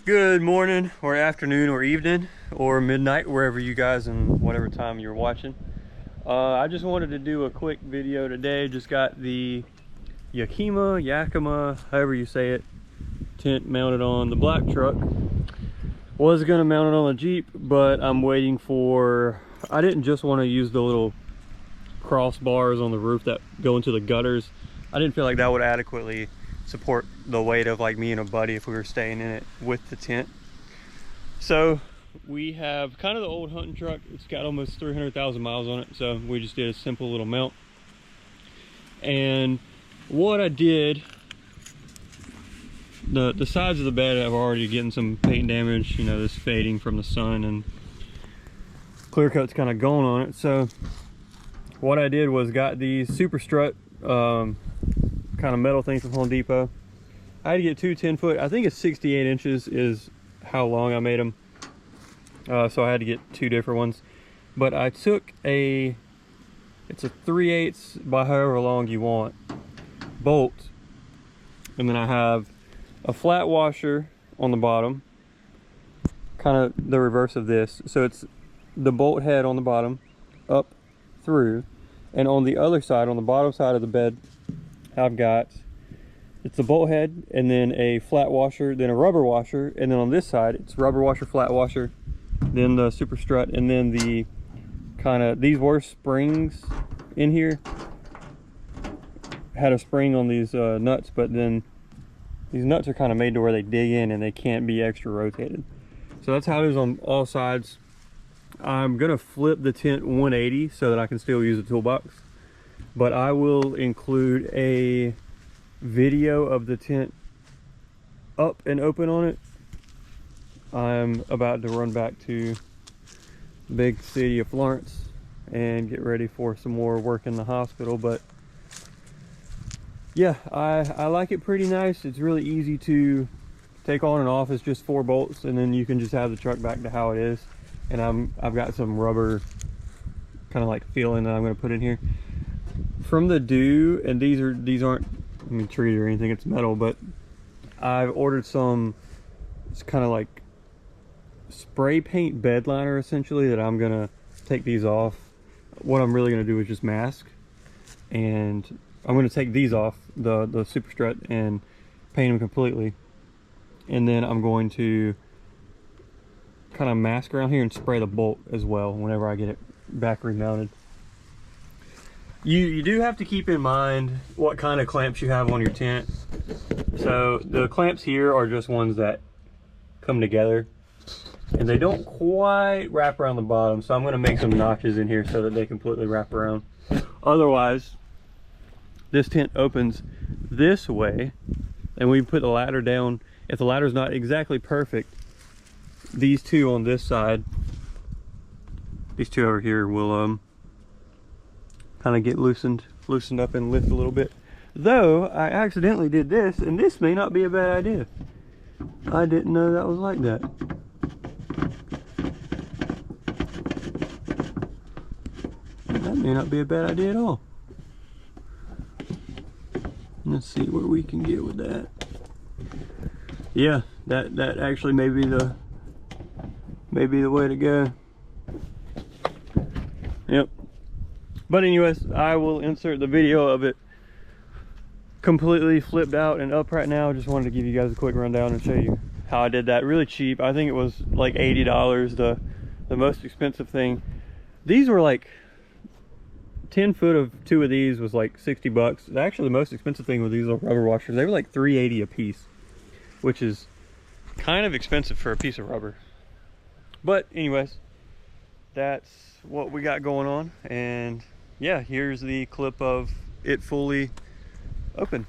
Good morning or afternoon or evening or midnight, wherever you guys and whatever time you're watching. I just wanted to do a quick video today. Just got the Yakima, however you say it, tent mounted on the black truck. Was gonna mount it on the Jeep, but I'm waiting for, I didn't just want to use the little crossbars on the roof that go into the gutters. I didn't feel like that would adequately support the weight of like me and a buddy if we were staying in it with the tent. So we have kind of the old hunting truck. It's got almost 300,000 miles on it, so we just did a simple little mount. And what I did, the sides of the bed have already getting some paint damage, you know, this fading from the sun, and clear coat's kind of going on it. So what I did was got these superstrut kind of metal things from Home Depot. I had to get two 10-foot, I think it's 68 inches is how long I made them. So I had to get two different ones. But I took it's a 3/8 by however long you want bolt. And then I have a flat washer on the bottom, kind of the reverse of this. So it's the bolt head on the bottom, up through. And on the other side, on the bottom side of the bed, I've got, it's a bolt head and then a flat washer, then a rubber washer, and then on this side it's rubber washer, flat washer, then the super strut, and then the kind of, these were springs in here, had a spring on these nuts, but then these nuts are kind of made to where they dig in and they can't be extra rotated. So that's how it is on all sides. I'm gonna flip the tent 180 so that I can still use the toolbox, but I will include a video of the tent up and open on it. I'm about to run back to the big city of Florence and get ready for some more work in the hospital. But yeah, I like it pretty nice. It's really easy to take on and off. It's just 4 bolts, and then you can just have the truck back to how it is. And I've got some rubber kind of like feeling that I'm going to put in here from the dew, and these aren't, I mean, treated or anything, it's metal, but I've ordered some, it's kind of like spray paint bed liner essentially, that I'm gonna take these off. What I'm really going to do is just mask, and I'm going to take these off, the super strut, and paint them completely, and then I'm going to kind of mask around here and spray the bolt as well whenever I get it back remounted. You do have to keep in mind what kind of clamps you have on your tent. So the clamps here are just ones that come together and they don't quite wrap around the bottom, so I'm going to make some notches in here so that they completely wrap around. Otherwise, this tent opens this way and we put the ladder down. If the ladder's not exactly perfect, these two on this side, these two over here will kind of get loosened up and lift a little bit. Though I accidentally did this, and this may not be a bad idea. I didn't know that was like that. That may not be a bad idea at all. Let's see where we can get with that. Yeah, that actually may be the way to go. Yep. But anyways, I will insert the video of it completely flipped out and up right now. Just wanted to give you guys a quick rundown and show you how I did that. Really cheap. I think it was like $80. The most expensive thing. These were like 10 foot of 2 of these was like 60 bucks. Actually, the most expensive thing with these little rubber washers, they were like $3.80 a piece, which is kind of expensive for a piece of rubber. But anyways, that's what we got going on, and yeah, here's the clip of it fully open.